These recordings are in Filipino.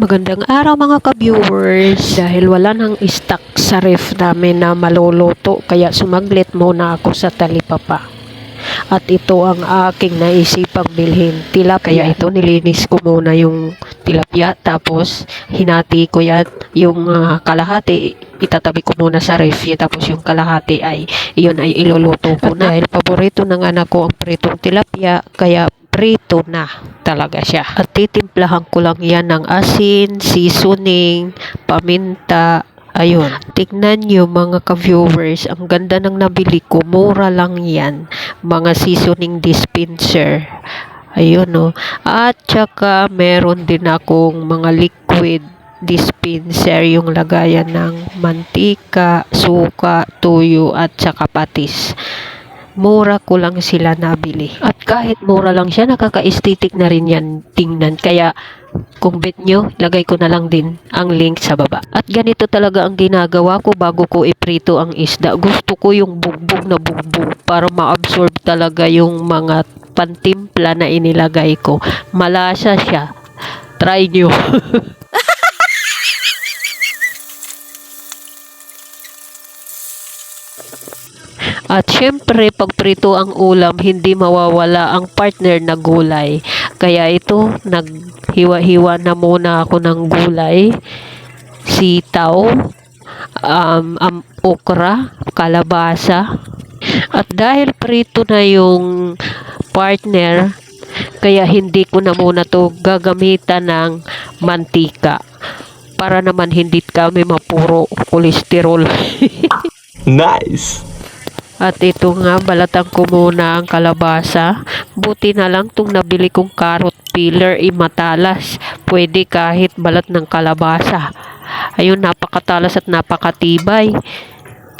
Magandang araw mga ka-viewers. Dahil wala nang stock sa ref namin na maluluto, kaya sumaglit muna ako sa talipapa. At ito ang aking naisipang bilhin, tilapia. Kaya ito nilinis ko muna yung tilapia, tapos hinati ko yan, yung kalahati itatabi ko muna sa ref, tapos yung kalahati ay iyon ay iluluto ko na. Dahil paborito ng anak ko ang pritong tilapia, kaya prito na talaga siya. At titimplahan ko lang yan ng asin, seasoning, paminta. Ayun, tignan nyo mga ka-viewers, ang ganda ng nabili ko, mura lang yan, mga seasoning dispenser. Ayun o. At saka meron din akong mga liquid dispenser, yung lagayan ng mantika, suka, tuyo at saka patis. Mura ko lang sila nabili. At kahit mura lang siya, nakaka-aesthetic na rin yan tingnan. Kaya kung bet nyo, lagay ko na lang din ang link sa baba. At ganito talaga ang ginagawa ko bago ko iprito ang isda. Gusto ko yung bugbog na bugbog para ma-absorb talaga yung mga pantimpla na inilagay ko. Malasa siya. Try nyo. At syempre, pag prito ang ulam, hindi mawawala ang partner na gulay. Kaya ito, naghiwa-hiwa na muna ako ng gulay, sitaw, okra, kalabasa. At dahil prito na yung partner, kaya hindi ko na muna to gagamitan ng mantika. Para naman hindi kami mapuro kolesterol. Nice! At ito nga, balatan ko muna ang kalabasa. Buti na lang itong nabili kong carrot peeler, matalas. Pwede kahit balat ng kalabasa. Ayun, napakatalas at napakatibay.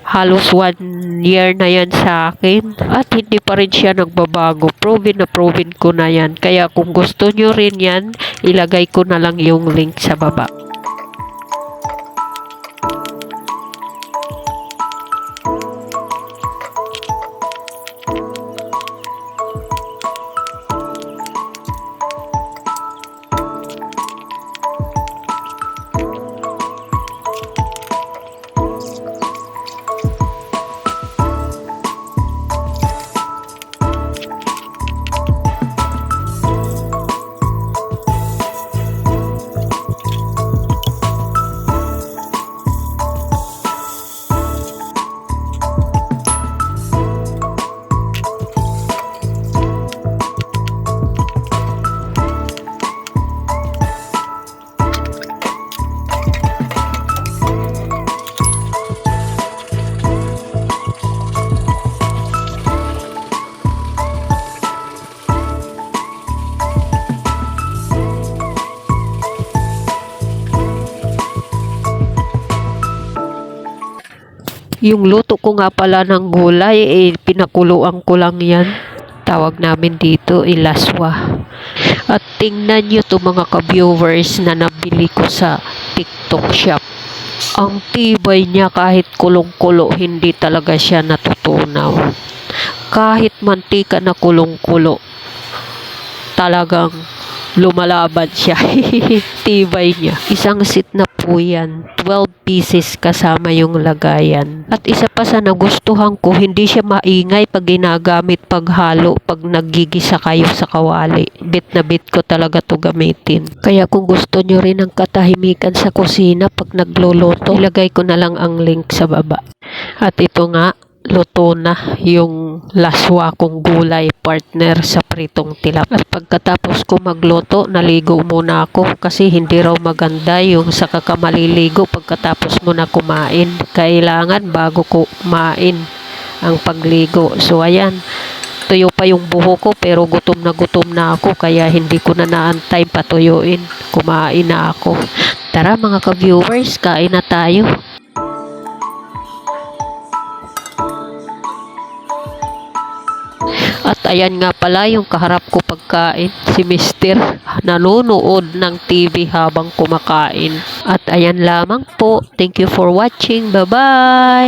Halos 1 year na yan sa akin. At hindi pa rin siya nagbabago. Proven na proven ko na yan. Kaya kung gusto nyo rin yan, ilagay ko na lang yung link sa baba. Yung luto ko nga pala ng gulay, pinakuluan ko lang yan. Tawag namin dito, laswa. At tingnan nyo to mga ka-viewers na nabili ko sa TikTok shop. Ang tibay niya, kahit kulong-kulo, hindi talaga siya natutunaw. Kahit mantika na kulong-kulo, talagang lumalaban siya. Tibay niya. Isang sit na po yan. 12 pieces kasama yung lagayan. At isa pa sa nagustuhan ko, hindi siya maingay pag ginagamit paghalo, pag naggigisa kayo sa kawali. Bit na bit ko talaga to gamitin. Kaya kung gusto nyo rin ng katahimikan sa kusina pag nagluluto, ilagay ko na lang ang link sa baba. At ito nga, luto na yung laswa kong gulay, partner sa pritong tilapia. At pagkatapos ko magluto, naligo muna ako kasi hindi raw maganda yung sa kakamaliligo pagkatapos mo na kumain. Kailangan bago kumain ang pagligo. So ayan, tuyo pa yung buho ko pero gutom na ako, kaya hindi ko na naantay patuyuin. Kumain na ako. Tara mga ka-viewers, kain na tayo. At ayan nga pala yung kaharap ko pagkain, si Mister nanonood ng TV habang kumakain. At ayan lamang po. Thank you for watching. Bye-bye!